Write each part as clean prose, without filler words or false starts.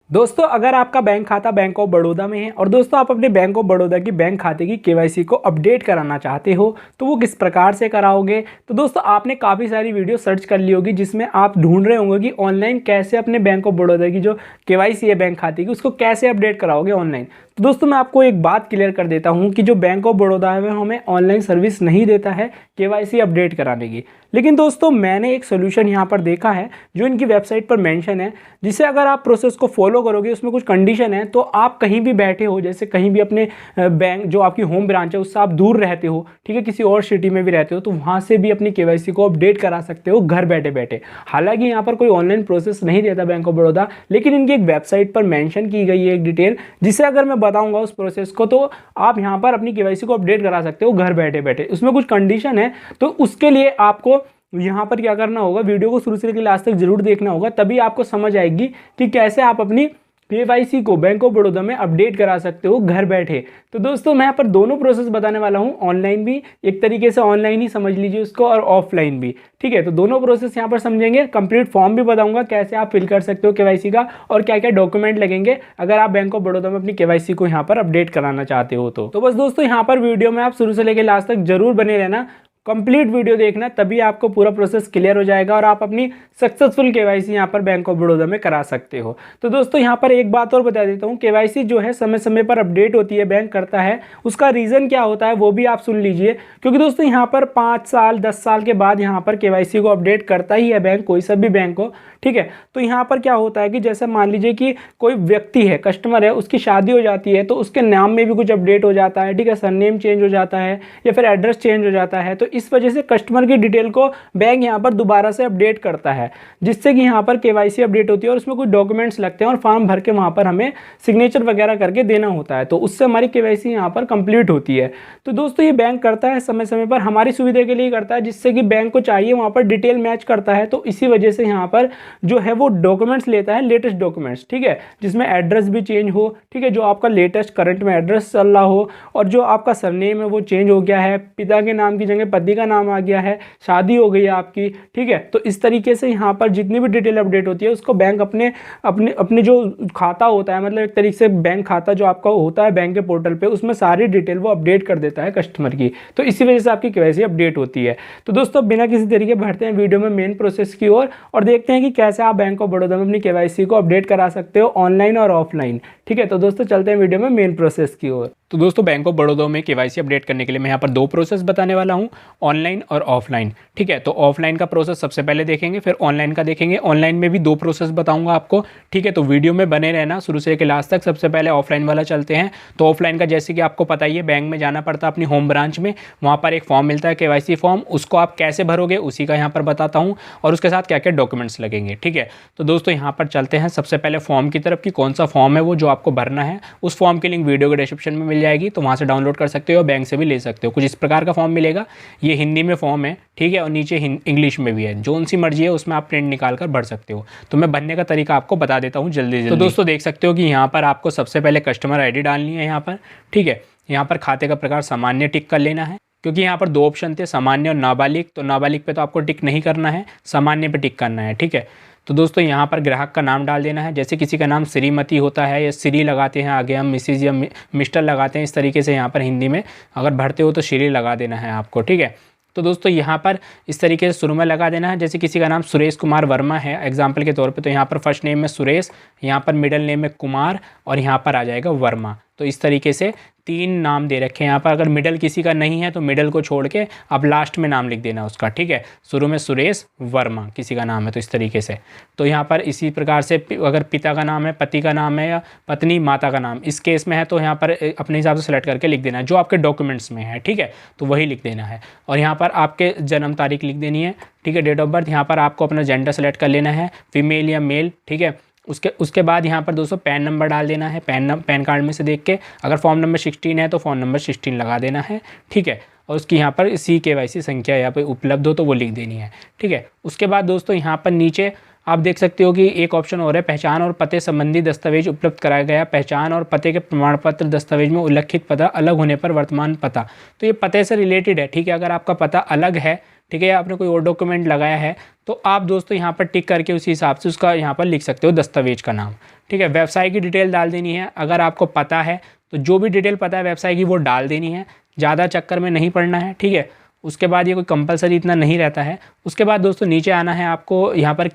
दोस्तों अगर आपका बैंक खाता बैंक ऑफ बड़ौदा में है और दोस्तों आप अपने बैंक ऑफ बड़ौदा की बैंक खाते की केवाईसी को अपडेट कराना चाहते हो तो वो किस प्रकार से कराओगे। तो दोस्तों आपने काफ़ी सारी वीडियो सर्च कर ली होगी जिसमें आप ढूंढ रहे होंगे कि ऑनलाइन कैसे अपने बैंक ऑफ बड़ौदा की जो केवाईसी है बैंक खाते की उसको कैसे अपडेट कराओगे ऑनलाइन। तो दोस्तों मैं आपको एक बात क्लियर कर देता हूँ कि जो बैंक ऑफ बड़ौदा है वो हमें ऑनलाइन सर्विस नहीं देता है केवाईसी अपडेट कराने की। लेकिन दोस्तों मैंने एक सोल्यूशन यहाँ पर देखा है जो इनकी वेबसाइट पर मेंशन है, जिसे अगर आप प्रोसेस को फॉलो करोगे उसमें कुछ कंडीशन है तो आप कहीं भी बैठे हो, जैसे कहीं भी अपने बैंक जो आपकी होम ब्रांच है उससे आप दूर रहते हो, ठीक है, किसी और सिटी में भी रहते हो तो वहाँ से भी अपनी केवाईसी को अपडेट करा सकते हो घर बैठे बैठे। हालांकि यहाँ पर कोई ऑनलाइन प्रोसेस नहीं देता बैंक ऑफ बड़ौदा, लेकिन इनकी एक वेबसाइट पर मेंशन की गई है एक डिटेल, जिसे अगर मैं बताऊंगा उस प्रोसेस को तो आप यहाँ पर अपनी केवाईसी को अपडेट करा सकते हो घर बैठे बैठे। उसमें कुछ कंडीशन है तो उसके लिए आपको यहाँ पर क्या करना होगा, वीडियो को शुरू से लेकर लास्ट तक जरूर देखना होगा, तभी आपको समझ आएगी कि कैसे आप अपनी केवाईसी को बैंक ऑफ बड़ौदा में अपडेट करा सकते हो घर बैठे। तो दोस्तों मैं यहाँ पर दोनों प्रोसेस बताने वाला हूँ, ऑनलाइन भी, एक तरीके से ऑनलाइन ही समझ लीजिए उसको, और ऑफलाइन भी, ठीक है। तो दोनों प्रोसेस यहाँ पर समझेंगे, कंप्लीट फॉर्म भी बताऊंगा कैसे आप फिल कर सकते हो केवाईसी का और क्या क्या डॉक्यूमेंट लगेंगे अगर आप बैंक ऑफ बड़ौदा में अपनी केवाईसी को यहाँ पर अपडेट कराना चाहते हो। तो बस दोस्तों यहाँ पर वीडियो में आप शुरू से लेकर लास्ट तक जरूर बने रहना, कंप्लीट वीडियो देखना, तभी आपको पूरा प्रोसेस क्लियर हो जाएगा और आप अपनी सक्सेसफुल केवाईसी यहाँ पर बैंक ऑफ बड़ौदा में करा सकते हो। तो दोस्तों यहाँ पर एक बात और बता देता हूँ, केवाईसी जो है समय समय पर अपडेट होती है, बैंक करता है, उसका रीज़न क्या होता है वो भी आप सुन लीजिए, क्योंकि दोस्तों यहाँ पर 5 साल 10 साल के बाद यहाँ पर केवाईसी को अपडेट करता ही है बैंक, कोई सा भी बैंक हो, ठीक है। तो यहाँ पर क्या होता है कि जैसे मान लीजिए कि कोई व्यक्ति है, कस्टमर है, उसकी शादी हो जाती है तो उसके नाम में भी कुछ अपडेट हो जाता है, ठीक है, सरनेम चेंज हो जाता है या फिर एड्रेस चेंज हो जाता है, तो इस वजह से कस्टमर की डिटेल को बैंक यहाँ पर दोबारा से अपडेट करता है, जिससे कि यहाँ पर केवाईसी अपडेट होती है और उसमें कुछ डॉक्यूमेंट्स लगते हैं और फॉर्म भर के वहाँ पर हमें सिग्नेचर वगैरह करके देना होता है, तो उससे हमारी केवाईसी यहाँ पर कंप्लीट होती है। तो दोस्तों ये बैंक करता है समय समय पर, हमारी सुविधा के लिए करता है, जिससे कि बैंक को चाहिए वहाँ पर डिटेल मैच करता है, तो इसी वजह से यहाँ पर जो है वो डॉक्यूमेंट्स लेता है, लेटेस्ट डॉक्यूमेंट्स, ठीक है, जिसमें एड्रेस भी चेंज हो, ठीक है, जो आपका लेटेस्ट करंट में एड्रेस चल रहा हो और जो आपका सरनेम है वो चेंज हो गया है, पिता के नाम की जगह पति का नाम आ गया है, शादी हो गई है आपकी, ठीक है। तो इस तरीके से यहाँ पर जितनी भी डिटेल अपडेट होती है उसको बैंक अपने अपने अपने जो खाता होता है, मतलब एक तरीके से बैंक खाता जो आपका होता है बैंक के पोर्टल पे, उसमें सारी डिटेल वो अपडेट कर देता है कस्टमर की, तो इसी वजह से आपकी केवाईसी अपडेट होती है। तो दोस्तों बिना किसी तरीके बढ़ते हैं वीडियो में मेन प्रोसेस की ओर और देखते हैं कि कैसे आप बैंक ऑफ बड़ौदा में अपनी केवाईसी को अपडेट करा सकते हो ऑनलाइन और ऑफलाइन, ठीक है। तो दोस्तों चलते हैं वीडियो में मेन प्रोसेस की ओर। तो दोस्तों बैंक ऑफ बड़ौदा में केवाईसी अपडेट करने के लिए मैं यहाँ पर 2 प्रोसेस बताने वाला हूँ, ऑनलाइन और ऑफलाइन, ठीक है। तो ऑफलाइन का प्रोसेस सबसे पहले देखेंगे, फिर ऑनलाइन का देखेंगे। ऑनलाइन में भी 2 प्रोसेस बताऊंगा आपको, ठीक है। तो वीडियो में बने रहना शुरू से लेकर लास्ट तक। सबसे पहले ऑफलाइन वाला चलते हैं। तो ऑफलाइन का जैसे कि आपको पता ही है, बैंक में जाना पड़ता है अपनी होम ब्रांच में, वहाँ पर एक फॉर्म मिलता है केवाईसी फॉर्म, उसको आप कैसे भरोगे उसी का यहाँ पर बताता हूँ और उसके साथ क्या क्या डॉक्यूमेंट्स लगेंगे, ठीक है। तो दोस्तों यहाँ पर चलते हैं सबसे पहले फॉर्म की तरफ कि कौन सा फॉर्म है वो जो आपको भरना है। उस फॉर्म की लिंक वीडियो के डिस्क्रिप्शन में मिल जाएगी, तो वहाँ से डाउनलोड कर सकते हो, बैंक से भी ले सकते हो। कुछ इस प्रकार का फॉर्म मिलेगा, ये हिंदी में फॉर्म है, ठीक है, और नीचे इंग्लिश में भी है, जो उनसी मर्जी है उसमें आप प्रिंट निकाल कर भर सकते हो। तो मैं भरने का तरीका आपको बता देता हूँ जल्दी। तो दोस्तों देख सकते हो कि यहाँ पर आपको सबसे पहले कस्टमर आईडी डालनी है यहाँ पर, ठीक है। यहाँ पर खाते का प्रकार सामान्य टिक कर लेना है, क्योंकि यहाँ पर 2 ऑप्शन थे, सामान्य और नाबालिग। तो नाबालिग पे तो आपको टिक नहीं करना है, सामान्य पे टिक करना है, ठीक है। तो दोस्तों यहाँ पर ग्राहक का नाम डाल देना है, जैसे किसी का नाम श्रीमती होता है या श्री लगाते हैं, आगे हम मिसिज या मिस्टर लगाते हैं, इस तरीके से यहाँ पर हिंदी में अगर भरते हो तो श्री लगा देना है आपको, ठीक है। तो दोस्तों यहाँ पर इस तरीके से शुरू में लगा देना है, जैसे किसी का नाम सुरेश कुमार वर्मा है एग्जाम्पल के तौर पे, तो यहाँ पर फर्स्ट नेम में सुरेश, यहाँ पर मिडिल नेम में कुमार और यहाँ पर आ जाएगा वर्मा। तो इस तरीके से 3 नाम दे रखे हैं यहाँ पर। अगर मिडल किसी का नहीं है तो मिडल को छोड़ के अब लास्ट में नाम लिख देना उसका, ठीक है। शुरू में सुरेश वर्मा किसी का नाम है तो इस तरीके से। तो यहाँ पर इसी प्रकार से अगर पिता का नाम है, पति का नाम है, या पत्नी माता का नाम इस केस में है तो यहाँ पर अपने हिसाब से सेलेक्ट करके लिख देना है, जो आपके डॉक्यूमेंट्स में है, ठीक है, तो वही लिख देना है। और यहाँ पर आपके जन्म तारीख लिख देनी है, ठीक है, डेट ऑफ बर्थ। यहाँ पर आपको अपना जेंडर सेलेक्ट कर लेना है, फीमेल या मेल, ठीक है। उसके बाद यहाँ पर दोस्तों पैन नंबर डाल देना है, पैन कार्ड में से देख के, अगर फॉर्म नंबर 16 है तो फॉर्म नंबर 16 लगा देना है, ठीक है। और उसकी यहाँ पर सी केवाईसी संख्या यहाँ पर उपलब्ध हो तो वो लिख देनी है, ठीक है। उसके बाद दोस्तों यहाँ पर नीचे आप देख सकते हो कि एक ऑप्शन और है, पहचान और पते संबंधी दस्तावेज उपलब्ध कराया गया। पहचान और पते के प्रमाण पत्र दस्तावेज में उल्लिखित पता अलग होने पर वर्तमान पता, तो ये पते से रिलेटेड है, ठीक है। अगर आपका पता अलग है, ठीक है, आपने कोई और डॉक्यूमेंट लगाया है, तो आप दोस्तों यहाँ पर टिक करके उसी हिसाब से उसका यहाँ पर लिख सकते हो दस्तावेज का नाम, ठीक है। व्यवसाय की डिटेल डाल देनी है, अगर आपको पता है तो जो भी डिटेल पता है व्यवसाय की वो डाल देनी है, ज़्यादा चक्कर में नहीं पड़ना है, ठीक है। उसके बाद ये कोई कंपलसरी इतना नहीं रहता है। उसके बाद दोस्तों नीचे आना है आपको, यहाँ पर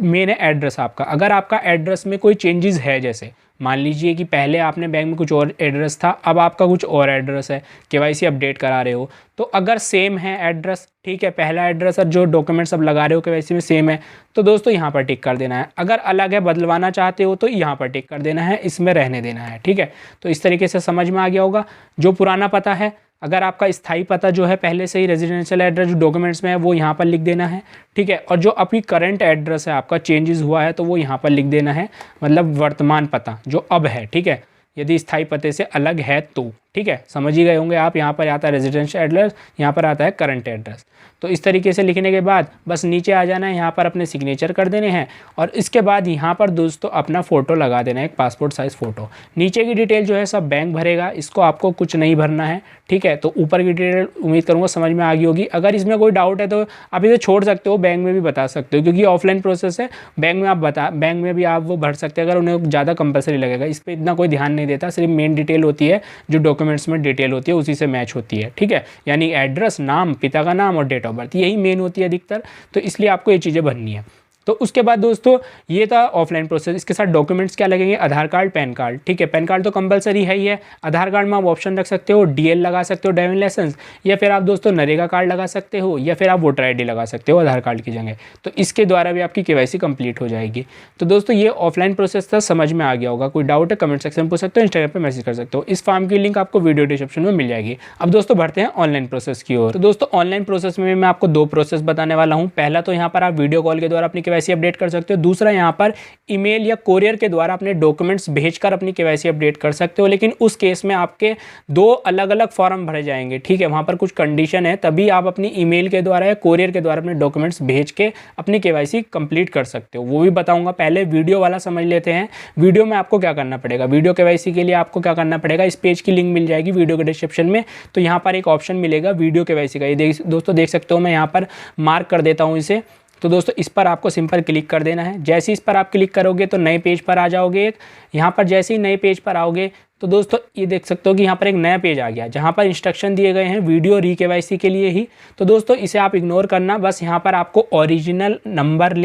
मेन है एड्रेस आपका। अगर आपका एड्रेस में कोई चेंजेस है, जैसे मान लीजिए कि पहले आपने बैंक में कुछ और एड्रेस था, अब आपका कुछ और एड्रेस है, केवाईसी अपडेट करा रहे हो, तो अगर सेम है एड्रेस, ठीक है, पहला एड्रेस और जो डॉक्यूमेंट्स अब लगा रहे हो केवाईसी में सेम है, तो दोस्तों यहाँ पर टिक कर देना है। अगर अलग है, बदलवाना चाहते हो, तो यहाँ पर टिक कर देना है, इसमें रहने देना है, ठीक है। तो इस तरीके से समझ में आ गया होगा। जो पुराना पता है, अगर आपका स्थायी पता जो है पहले से ही रेजिडेंशियल एड्रेस जो डॉक्यूमेंट्स में है वो यहाँ पर लिख देना है, ठीक है। और जो अभी करंट एड्रेस है आपका चेंजेस हुआ है तो वो यहाँ पर लिख देना है, मतलब वर्तमान पता जो अब है, ठीक है। यदि स्थायी पते से अलग है तो, ठीक है, समझ ही गए होंगे आप। यहाँ पर आता है रेजिडेंशियल एड्रेस, यहाँ पर आता है करंट एड्रेस। तो इस तरीके से लिखने के बाद बस नीचे आ जाना है, यहाँ पर अपने सिग्नेचर कर देने हैं और इसके बाद यहाँ पर दोस्तों अपना फ़ोटो लगा देना है, एक पासपोर्ट साइज़ फ़ोटो। नीचे की डिटेल जो है सब बैंक भरेगा, इसको आपको कुछ नहीं भरना है, ठीक है। तो ऊपर की डिटेल उम्मीद करूँगा समझ में आ गई होगी। अगर इसमें कोई डाउट है तो आप इसे छोड़ सकते हो, बैंक में भी बता सकते हो, क्योंकि ऑफलाइन प्रोसेस है। बैंक में भी आप वो भर सकते हैं अगर उन्हें ज़्यादा कंपलसरी लगेगा। इस पर इतना कोई ध्यान नहीं देता, सिर्फ मेन डिटेल होती है जो डॉक्यूमेंट्स में डिटेल होती है उसी से मैच होती है, ठीक है। यानी एड्रेस, नाम, पिता का नाम और डेट ऑफ बर्थ, यही मेन होती है अधिकतर, तो इसलिए आपको ये चीज़ें भरनी है। तो उसके बाद दोस्तों ये था ऑफलाइन प्रोसेस। इसके साथ डॉक्यूमेंट्स क्या लगेंगे, आधार कार्ड, पैन कार्ड, ठीक है। पैन कार्ड तो कंपलसरी है ही है। आधार कार्ड में आप ऑप्शन रख सकते हो, डीएल लगा सकते हो, ड्राइविंग लाइसेंस, या फिर आप दोस्तों नरेगा कार्ड लगा सकते हो, या फिर आप वोटर आईडी लगा सकते हो आधार कार्ड की जगह। तो इसके द्वारा भी आपकी केवाईसी कंप्लीट हो जाएगी। तो दोस्तों ये ऑफलाइन प्रोसेस था, समझ में आ गया होगा। कोई डाउट है कमेंट सेक्शन में पूछ सकते हो, इंस्टाग्राम पर मैसेज कर सकते हो। इस फॉर्म की लिंक आपको वीडियो डिस्क्रिप्शन में मिल जाएगी। अब दोस्तों बढ़ते हैं ऑनलाइन प्रोसेस की ओर। तो दोस्तों ऑनलाइन प्रोसेस में मैं आपको 2 प्रोसेस बताने वाला हूँ। पहला तो यहाँ पर आप वीडियो कॉल के द्वारा अपनी केवाईसी अपडेट कर सकते हो। दूसरा यहाँ पर ईमेल या कोरियर के द्वारा अपने डॉक्यूमेंट्स भेजकर अपनी केवाईसी अपडेट कर सकते हो। लेकिन उस केस में आपके 2 अलग अलग फॉर्म भरे जाएंगे, ठीक है। वहाँ पर कुछ कंडीशन है, तभी आप अपनी ईमेल के द्वारा या कोरियर के द्वारा अपने डॉक्यूमेंट्स भेज के अपनी केवाईसी कंप्लीट कर सकते हो। वो भी बताऊंगा, पहले वीडियो वाला समझ लेते हैं। वीडियो में आपको क्या करना पड़ेगा, वीडियो केवाईसी के लिए आपको क्या करना पड़ेगा, इस पेज की लिंक मिल जाएगी वीडियो के डिस्क्रिप्शन में। तो यहाँ पर एक ऑप्शन मिलेगा वीडियो केवाईसी का, ये दोस्तों देख सकते हो, मैं यहाँ पर मार्क कर देता हूँ इसे। तो दोस्तों इस पर आपको सिंपल क्लिक कर देना है। जैसे ही इस पर आप क्लिक करोगे तो नए पेज पर आ जाओगे। यहाँ पर जैसे ही नए पेज पर आओगे तो दोस्तों ये देख सकते हो कि यहाँ पर एक नया पेज आ गया, जहाँ पर इंस्ट्रक्शन दिए गए हैं वीडियो रीकेवाईसी के लिए ही। तो दोस्तों इसे आप इग्नोर करना, बस यहाँ पर आपको ओरिजिनल नंबर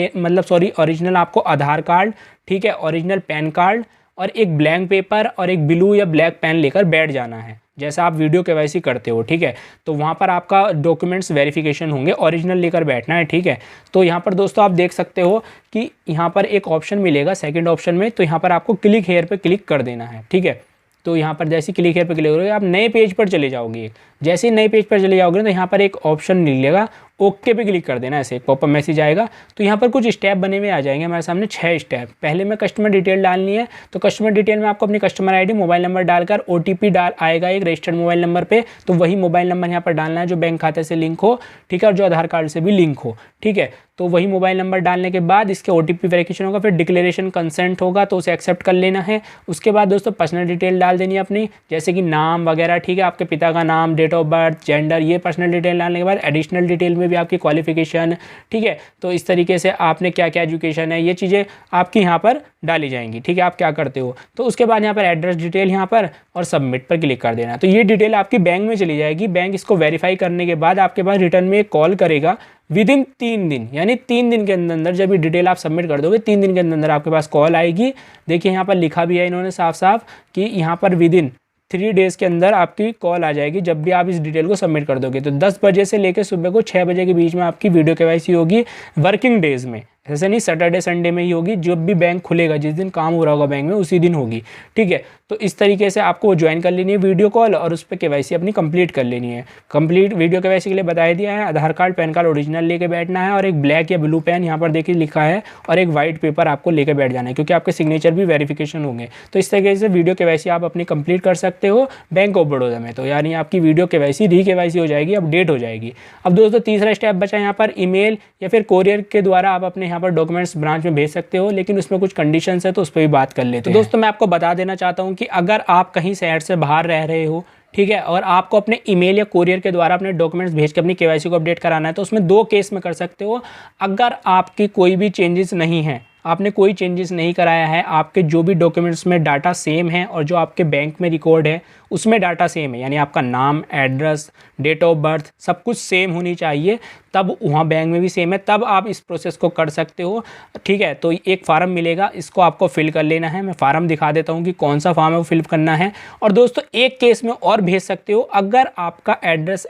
ओरिजिनल आपको आधार कार्ड, ठीक है, ओरिजिनल पैन कार्ड और एक ब्लैंक पेपर और एक ब्लू या ब्लैक पेन लेकर बैठ जाना है, जैसा आप वीडियो केवाईसी करते हो, ठीक है। तो वहाँ पर आपका डॉक्यूमेंट्स वेरिफिकेशन होंगे, ओरिजिनल लेकर बैठना है, ठीक है। तो यहाँ पर दोस्तों आप देख सकते हो कि यहाँ पर एक ऑप्शन मिलेगा सेकंड ऑप्शन में, तो यहाँ पर आपको क्लिक हेयर पे क्लिक कर देना है, ठीक है। तो यहाँ पर जैसे क्लिक हेयर पे क्लिक करोगे आप नए पेज पर चले जाओगे। जैसे ही नए पेज पर चले जाओगे तो यहाँ पर एक ऑप्शन मिलेगा, ओके पे क्लिक कर देना। ऐसे एक पॉपअप मैसेज आएगा, तो यहाँ पर कुछ स्टेप बने हुए आ जाएंगे हमारे सामने, 6 स्टेप। पहले में कस्टमर डिटेल डालनी है, तो कस्टमर डिटेल में आपको अपनी कस्टमर आईडी, मोबाइल नंबर डालकर ओटीपी आएगा एक रजिस्टर्ड मोबाइल नंबर पे, तो वही मोबाइल नंबर यहाँ पर डालना है जो बैंक खाते से लिंक हो, ठीक है, और जो आधार कार्ड से भी लिंक हो, ठीक है। तो वही मोबाइल नंबर डालने के बाद इसके ओटीपी वेरिफिकेशन होगा, फिर डिक्लेरेशन कंसेंट होगा, तो उसे एक्सेप्ट कर लेना है। उसके बाद दोस्तों पर्सनल डिटेल डाल देनी है अपनी, जैसे कि नाम वगैरह, ठीक है, आपके पिता का नाम, डेट ऑफ बर्थ, जेंडर, ये पर्सनल डिटेल डालने के बाद एडिशनल डिटेल में भी आपकी क्वालिफिकेशन, ठीक है। तो इस तरीके से आपने क्या क्या एजुकेशन है, ये चीज़ें आपकी यहाँ पर डाली जाएंगी, ठीक है, आप क्या करते हो। तो उसके बाद यहाँ पर एड्रेस डिटेल यहाँ पर और सबमिट पर क्लिक कर देना। तो ये डिटेल आपकी बैंक में चली जाएगी। बैंक इसको वेरीफाई करने के बाद आपके पास रिटर्न में एक कॉल करेगा विदिन 3 दिन, यानी 3 दिन के अंदर जब ये डिटेल आप सबमिट कर दोगे 3 दिन के अंदर आपके पास कॉल आएगी। देखिए यहाँ पर लिखा भी है इन्होंने साफ साफ कि यहाँ पर विदिन 3 डेज़ के अंदर आपकी कॉल आ जाएगी जब भी आप इस डिटेल को सबमिट कर दोगे। तो 10 बजे से लेकर सुबह को 6 बजे के बीच में आपकी वीडियो केवाईसी होगी, वर्किंग डेज़ में, ऐसे नहीं सैटरडे संडे में ही होगी। जब भी बैंक खुलेगा, जिस दिन काम हो रहा होगा बैंक में, उसी दिन होगी, ठीक है। तो इस तरीके से आपको ज्वाइन कर लेनी है वीडियो कॉल और उस पर केवाईसी अपनी कंप्लीट कर लेनी है। कंप्लीट वीडियो केवाईसी के लिए बता दिया है, आधार कार्ड, पैन कार्ड ओरिजिनल लेके बैठना है और एक ब्लैक या ब्लू पेन यहाँ पर देखिए लिखा है और एक वाइट पेपर आपको लेकर बैठ जाना है, क्योंकि आपके सिग्नेचर भी वेरिफिकेशन होंगे। तो इस तरीके से वीडियो केवाईसी आप अपनी कंप्लीट कर सकते हो बैंक ऑफ बड़ौदा में। तो यानी आपकी वीडियो केवाईसी री केवाईसी हो जाएगी, अपडेट हो जाएगी। अब दोस्तों तीसरा स्टेप बचा यहाँ पर, ईमेल या फिर कोरियर के द्वारा आप अपने यहाँ यहाँ पर डॉक्यूमेंट्स ब्रांच में भेज सकते हो, लेकिन उसमें कुछ कंडीशंस है तो उस पर भी बात कर लेते हैं। तो दोस्तों मैं आपको बता देना चाहता हूँ कि अगर आप कहीं शहर से बाहर रह रहे हो, ठीक है, और आपको अपने ईमेल या कोरियर के द्वारा अपने डॉक्यूमेंट्स भेज के अपनी केवाईसी को अपडेट कराना है, तो उसमें 2 केस में कर सकते हो। अगर आपकी कोई भी चेंजेस नहीं है, आपने कोई चेंजेस नहीं कराया है, आपके जो भी डॉक्यूमेंट्स में डाटा सेम है और जो आपके बैंक में रिकॉर्ड है उसमें डाटा सेम है, यानी आपका नाम, एड्रेस, डेट ऑफ बर्थ सब कुछ सेम होनी चाहिए, तब वहाँ बैंक में भी सेम है, तब आप इस प्रोसेस को कर सकते हो। ठीक है, तो एक फार्म मिलेगा, इसको आपको फिल कर लेना है। मैं फार्म दिखा देता हूँ कि कौन सा फार्म है वो फिल करना है। और दोस्तों एक केस में और भेज सकते हो, अगर आपका एड्रेस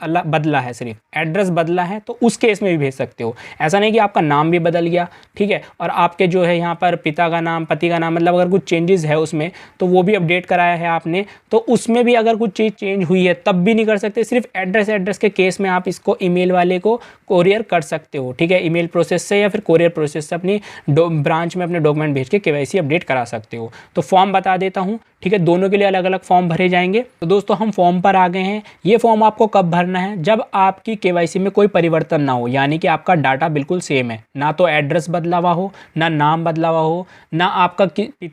बदला है, सिर्फ एड्रेस बदला है तो उस केस में भी भेज सकते हो। ऐसा नहीं कि आपका नाम भी बदल गया, ठीक है, और आपके जो है यहाँ पर पिता का नाम, पति का नाम, मतलब अगर कुछ चेंजेस है उसमें तो वो भी अपडेट कराया है आपने, तो उसमें भी अगर कुछ चीज़ चेंज हुई है तब भी नहीं कर सकते। सिर्फ एड्रेस के केस में आप इसको ईमेल वाले को कोरियर कर सकते हो, ठीक है, ईमेल प्रोसेस से या फिर कोरियर प्रोसेस से अपनी ब्रांच में अपने डॉक्यूमेंट भेज के केवाईसी अपडेट करा सकते हो। तो फॉर्म बता देता हूँ, ठीक है, दोनों के लिए अलग अलग फॉर्म भरे जाएंगे। तो दोस्तों हम फॉर्म पर आ गए हैं। ये फॉर्म आपको कब भरना है? जब आपकी केवाईसी में कोई परिवर्तन ना हो, यानी कि आपका डाटा बिल्कुल सेम है, ना तो एड्रेस बदला हुआ हो, ना नाम बदला हुआ हो, ना आपका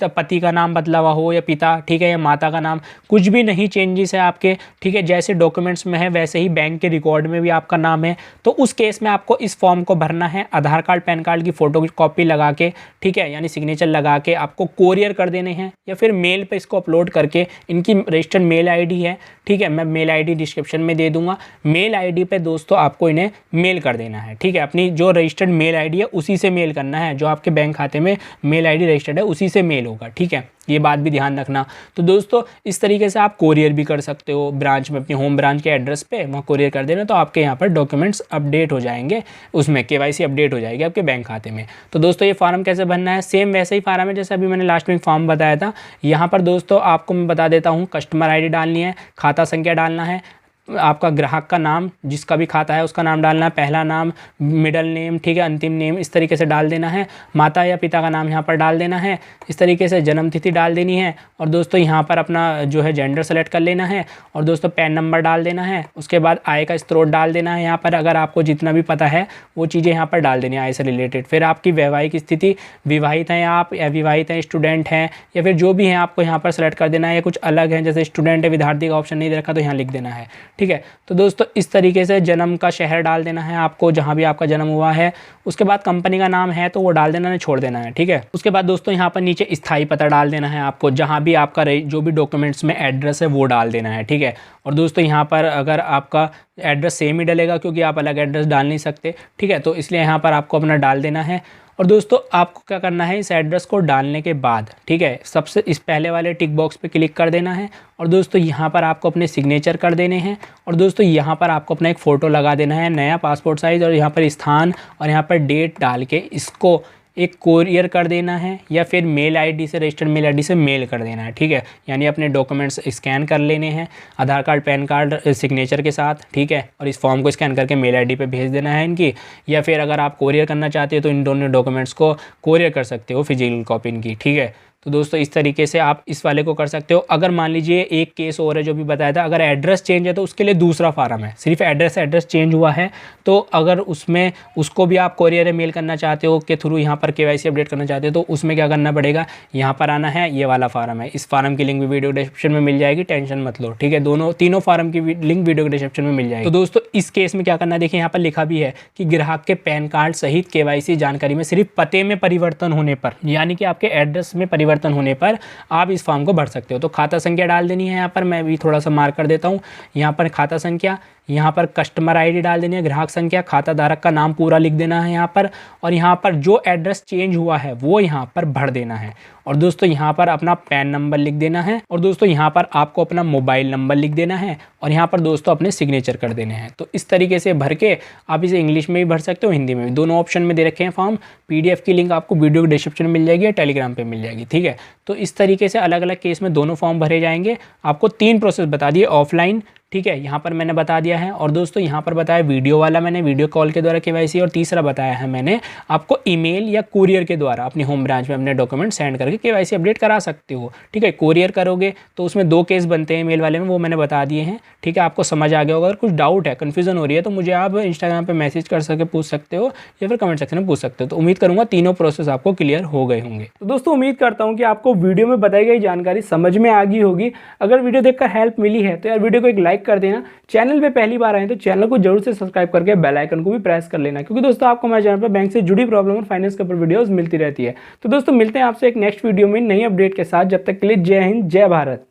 पति का नाम बदला हुआ हो या पिता, ठीक है, या माता का नाम, कुछ भी नहीं चेंजेस है आपके, ठीक है, जैसे डॉक्यूमेंट्स में है वैसे ही बैंक के रिकॉर्ड में भी आपका नाम है। तो उस केस में आपको इस फॉर्म को भरना है, आधार कार्ड, पैन कार्ड की फोटो की कॉपी लगा के, ठीक है, यानी सिग्नेचर लगा के आपको कोरियर कर देने हैं, या फिर मेल पे इसको अपलोड करके, इनकी रजिस्टर्ड मेल आईडी है, ठीक है, मैं मेल आईडी डिस्क्रिप्शन में दे दूंगा। मेल आईडी पे दोस्तों आपको इन्हें मेल कर देना है, ठीक है, अपनी जो रजिस्टर्ड मेल आईडी है उसी से मेल करना है, जो आपके बैंक खाते में मेल आईडी रजिस्टर्ड है उसी से मेल होगा, ठीक है, ये बात भी ध्यान रखना। तो दोस्तों इस तरीके से आप कोरियर भी कर सकते हो ब्रांच में, अपनी होम ब्रांच के एड्रेस पे वहाँ कोरियर कर देना, तो आपके यहाँ पर डॉक्यूमेंट्स अपडेट हो जाएंगे, उसमें केवाईसी अपडेट हो जाएगी आपके बैंक खाते में। तो दोस्तों ये फार्म कैसे भरना है? सेम वैसे ही फार्म है जैसे अभी मैंने लास्ट में फॉर्म बताया था। यहाँ पर दोस्तों आपको मैं बता देता हूँ, कस्टमर आईडी डालनी है, खाता संख्या डालना है, आपका ग्राहक का नाम, जिसका भी खाता है उसका नाम डालना है, पहला नाम, मिडल नेम, ठीक है, अंतिम नेम, इस तरीके से डाल देना है। माता या पिता का नाम यहाँ पर डाल देना है, इस तरीके से जन्म तिथि डाल देनी है। और दोस्तों यहाँ पर अपना जो है जेंडर सेलेक्ट कर लेना है, और दोस्तों पैन नंबर डाल देना है। उसके बाद आय का स्रोत डाल देना है, यहाँ पर अगर आपको जितना भी पता है वो चीज़ें यहाँ पर डाल देनी है आय से रिलेटेड। फिर आपकी वैवाहिक स्थिति, विवाहित हैं आप या विवाहित हैं, स्टूडेंट हैं या फिर जो भी हैं, आपको यहाँ पर सेलेक्ट कर देना है। या कुछ अलग है जैसे स्टूडेंट है, विद्यार्थी का ऑप्शन नहीं दे रखा तो यहाँ लिख देना है, ठीक है। तो दोस्तों इस तरीके से जन्म का शहर डाल देना है आपको, जहाँ भी आपका जन्म हुआ है। उसके बाद कंपनी का नाम है तो वो डाल देना है, छोड़ देना है, ठीक है। उसके बाद दोस्तों यहाँ पर नीचे स्थायी पता डाल देना है आपको, जहाँ भी आपका जो भी डॉक्यूमेंट्स में एड्रेस है वो डाल देना है, ठीक है। और दोस्तों यहाँ पर अगर आपका एड्रेस सेम ही डलेगा, क्योंकि आप अलग एड्रेस डाल नहीं सकते, ठीक है, तो इसलिए यहाँ पर आपको अपना डाल देना है। और दोस्तों आपको क्या करना है, इस एड्रेस को डालने के बाद, ठीक है, सबसे इस पहले वाले टिक बॉक्स पे क्लिक कर देना है। और दोस्तों यहाँ पर आपको अपने सिग्नेचर कर देने हैं। और दोस्तों यहाँ पर आपको अपना एक फ़ोटो लगा देना है, नया पासपोर्ट साइज़, और यहाँ पर स्थान और यहाँ पर डेट डाल के इसको एक कोरियर कर देना है, या फिर मेल आईडी से, रजिस्टर्ड मेल आईडी से मेल कर देना है, ठीक है। यानी अपने डॉक्यूमेंट्स स्कैन कर लेने हैं, आधार कार्ड, पैन कार्ड सिग्नेचर के साथ, ठीक है, और इस फॉर्म को स्कैन करके मेल आईडी पे भेज देना है इनकी। या फिर अगर आप कोरियर करना चाहते हो तो इन दोनों डॉक्यूमेंट्स को कोरियर कर सकते हो, फिजिकल कॉपी इनकी, ठीक है। तो दोस्तों इस तरीके से आप इस वाले को कर सकते हो। अगर मान लीजिए एक केस और है जो भी बताया था, अगर एड्रेस चेंज है तो उसके लिए दूसरा फार्म है, सिर्फ एड्रेस चेंज हुआ है तो अगर उसमें उसको भी आप कोरियर मेल करना चाहते हो के थ्रू यहाँ पर केवाईसी अपडेट करना चाहते हो, तो उसमें क्या करना पड़ेगा, यहाँ पर आना है, ये वाला फार्म है। इस फार्म की लिंक भी वीडियो डिस्क्रिप्शन में मिल जाएगी, टेंशन मत लो, ठीक है। तीनों फार्म की लिंक वीडियो डिस्क्रिप्शन में मिल जाएगी। तो दोस्तों इस केस में क्या करना है, देखिए यहाँ पर लिखा भी है कि ग्राहक के पैन कार्ड सहित केवाईसी जानकारी में सिर्फ पते में परिवर्तन होने पर, यानी कि आपके एड्रेस में परिवर्तन होने पर आप इस फॉर्म को भर सकते हो। तो खाता संख्या डाल देनी है, यहाँ पर मैं भी थोड़ा सा मार्क कर देता हूँ। यहाँ पर खाता संख्या, यहाँ पर कस्टमर आईडी डाल देनी है, ग्राहक संख्या, खाता धारक का नाम पूरा लिख देना है यहाँ पर, और यहाँ पर जो एड्रेस चेंज हुआ है वो यहाँ पर भर देना है। और दोस्तों यहाँ पर अपना पैन नंबर लिख देना है, और दोस्तों यहाँ पर आपको अपना मोबाइल नंबर लिख देना है, और यहाँ पर दोस्तों अपने सिग्नेचर कर देने हैं। तो इस तरीके से भर के आप इसे इंग्लिश में भी भर सकते हो, हिंदी में भी, दोनों ऑप्शन में दे रखे हैं फॉर्म। PDF की लिंक आपको वीडियो डिस्क्रिप्शन में मिल जाएगी या टेलीग्राम पर मिल जाएगी, ठीक है। तो इस तरीके से अलग अलग केस में दोनों फॉर्म भरे जाएंगे। आपको 3 प्रोसेस बता दिए, ऑफलाइन, ठीक है, यहाँ पर मैंने बता दिया है। और दोस्तों यहाँ पर बताया वीडियो वाला मैंने, वीडियो कॉल के द्वारा केवाईसी, और तीसरा बताया है मैंने आपको ईमेल या कुरियर के द्वारा अपनी होम ब्रांच में अपने डॉक्यूमेंट सेंड करके केवाईसी अपडेट करा सकते हो। ठीक है, कुरियर करोगे तो उसमें 2 केस बनते हैं, ईमेल वाले में वो मैंने बता दिए हैं। ठीक है, आपको समझ आ गया होगा। अगर कुछ डाउट है, कन्फ्यूजन हो रही है तो मुझे आप इंस्टाग्राम पर मैसेज कर सके पूछ सकते हो, या फिर कमेंट सेक्शन में पूछ सकते हो। तो उम्मीद करूँगा तीनों प्रोसेस आपको क्लियर हो गए होंगे। तो दोस्तों उम्मीद करता हूँ कि आपको वीडियो में बताई गई जानकारी समझ में आ गई होगी। अगर वीडियो देखकर हेल्प मिली है तो यार वीडियो को एक लाइक कर देना। चैनल पे पहली बार आए तो चैनल को जरूर से सब्सक्राइब करके बेल आइकन को भी प्रेस कर लेना, क्योंकि दोस्तों आपको हमारे चैनल पर बैंक से जुड़ी प्रॉब्लम और फाइनेंस के ऊपर वीडियोस मिलती रहती है। तो दोस्तों मिलते हैं आपसे एक नेक्स्ट वीडियो में नई अपडेट के साथ। जब तक के लिए जय हिंद, जय भारत।